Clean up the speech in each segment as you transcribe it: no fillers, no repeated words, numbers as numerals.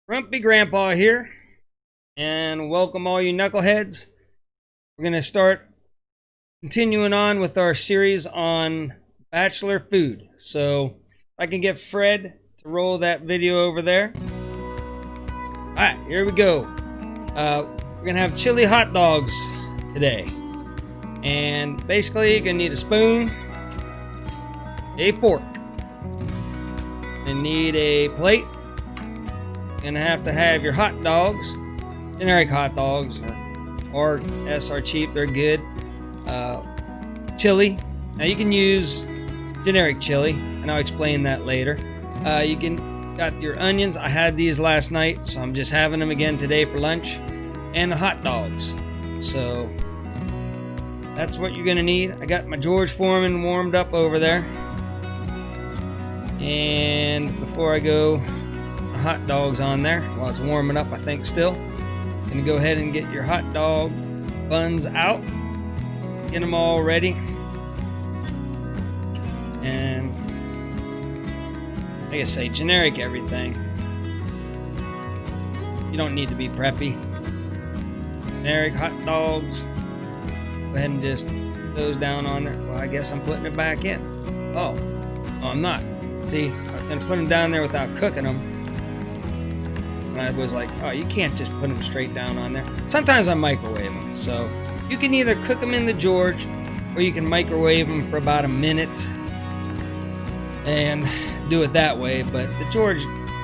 Grumpy Grandpa here, and welcome all you knuckleheads. We're going to start continuing on with our series on Bachelor food. So, if I can get Fred to roll that video over there. Alright, here we go. We're going to have chili hot dogs today. And basically, you're going to need a spoon, a fork, and need a plate. Gonna have to have your hot dogs, generic hot dogs, or S are cheap, they're good. Chili. Now you can use generic chili, and I'll explain that later. You can got your onions. I had these last night, so I'm just having them again today for lunch, and the hot dogs. So that's what you're gonna need. I got my George Foreman warmed up over there, and before I go, hot dogs on there while it's warming up, I think still. Gonna go ahead and get your hot dog buns out, get them all ready, and like I say, generic everything. You don't need to be preppy. Generic hot dogs. Go ahead and just put those down on there. Well, I guess I'm putting it back in. Oh, I'm not. See, I was gonna put them down there without cooking them. I was like, oh, you can't just put them straight down on there. Sometimes I microwave them. So you can either cook them in the George, or you can microwave them for about a minute and do it that way. But the George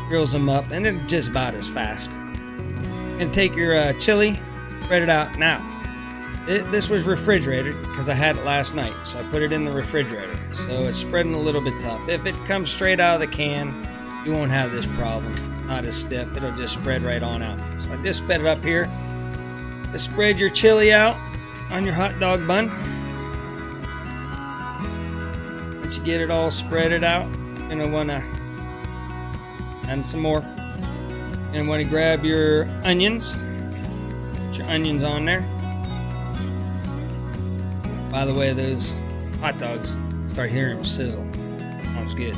grills them up, and they're just about as fast. You're gonna take your chili, spread it out. Now, this was refrigerated because I had it last night, so I put it in the refrigerator. So it's spreading a little bit tough. If it comes straight out of the can, you won't have this problem. Not as stiff, it'll just spread right on out. So I just spread it up here. Just spread your chili out on your hot dog bun. Once you get it all spread it out, you're gonna wanna add some more. You're gonna wanna grab your onions. Put your onions on there. By the way, those hot dogs, start hearing them sizzle. Sounds good.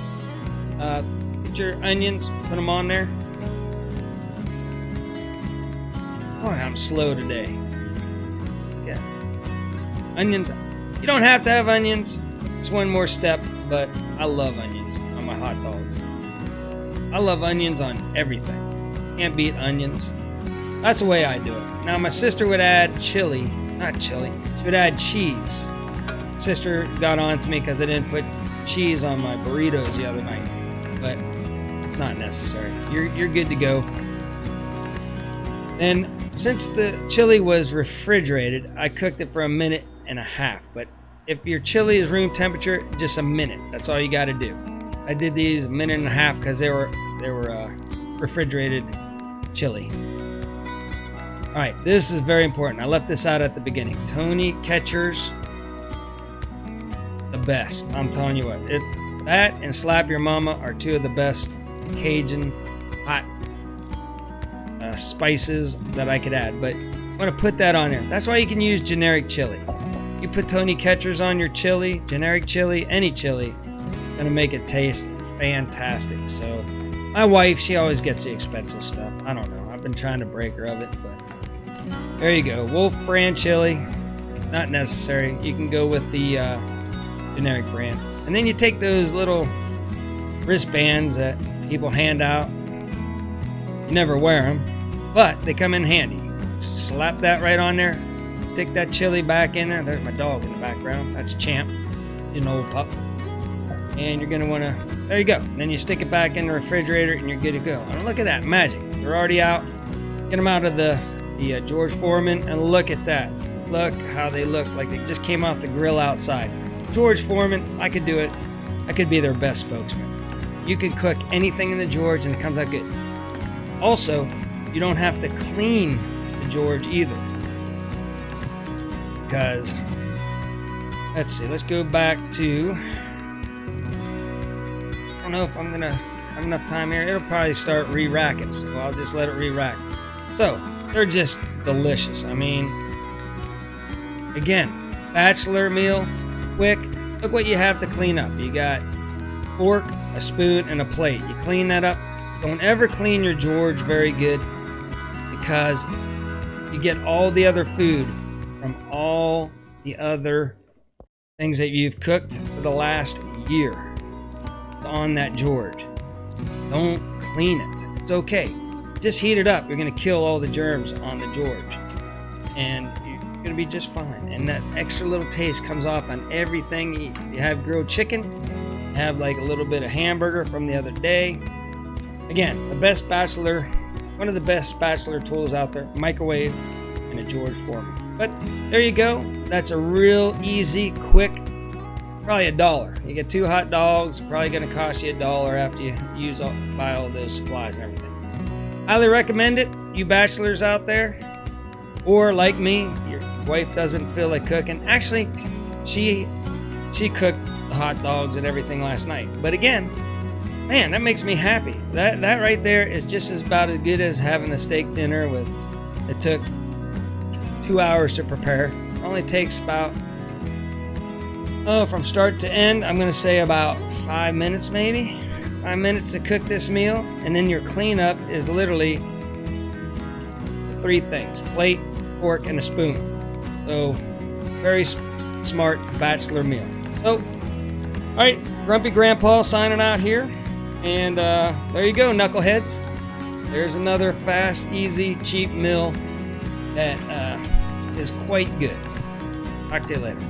Your onions, put them on there. Boy, I'm slow today. Yeah. Onions. You don't have to have onions. It's one more step, but I love onions on my hot dogs. I love onions on everything. Can't beat onions. That's the way I do it. Now, my sister would add chili. Not chili. She would add cheese. Sister got on to me because I didn't put cheese on my burritos the other night. But it's not necessary. You're good to go. Then, since the chili was refrigerated, I cooked it for a minute and a half. But if your chili is room temperature, just a minute. That's all you got to do. I did these a minute and a half because they were refrigerated chili. All right, this is very important. I left this out at the beginning. Tony Ketcher's the best. I'm telling you what. It's that and Slap Your Mama are two of the best Cajun hot spices that I could add, but I'm gonna put that on there. That's why you can use generic chili. You put Tony Ketcher's on your chili, generic chili, any chili, gonna make it taste fantastic. So my wife, she always gets the expensive stuff. I don't know. I've been trying to break her of it, but there you go. Wolf brand chili, not necessary. You can go with the generic brand. And then you take those little wristbands that people hand out. You never wear them, but they come in handy. Slap that right on there. Stick that chili back in there. There's my dog in the background. That's Champ, an old pup. And you're gonna wanna, there you go. And then you stick it back in the refrigerator and you're good to go. And look at that, magic. They're already out. Get them out of the George Foreman, and look at that. Look how they look like they just came off the grill outside. George Foreman, I could do it. I could be their best spokesman. You could cook anything in the George and it comes out good. Also, you don't have to clean the George either. Because, let's see, let's go back to, I don't know if I'm gonna have enough time here. It'll probably start re-racking, so I'll just let it re-rack. So, they're just delicious. I mean, again, Bachelor meal. Quick, look what you have to clean up. You got fork, a spoon, and a plate. You clean that up, Don't ever clean your George very good, because you get all the other food from all the other things that you've cooked for the last year. It's on that George. Don't clean it. It's okay. Just heat it up. You're going to kill all the germs on the George, and you're going to be just fine. And that extra little taste comes off on everything. You have grilled chicken, you have like a little bit of hamburger from the other day. Again, the best Bachelor, one of the best Bachelor tools out there, microwave and a George Foreman. But there you go. That's a real easy, quick, probably $1. You get 2 hot dogs, probably going to cost you $1 after you buy all those supplies and everything. Highly recommend it, you bachelors out there. Or like me, your wife doesn't feel like cooking. Actually, she cooked the hot dogs and everything last night. But again, man, that makes me happy. That right there is just about as good as having a steak dinner it took 2 hours to prepare. It only takes about, from start to end, I'm going to say about 5 minutes maybe. 5 minutes to cook this meal. And then your cleanup is literally 3 things: plate, fork, and a spoon. So, very smart Bachelor meal. So, all right, Grumpy Grandpa signing out here. And there you go, Knuckleheads. There's another fast, easy, cheap meal that is quite good. Talk to you later.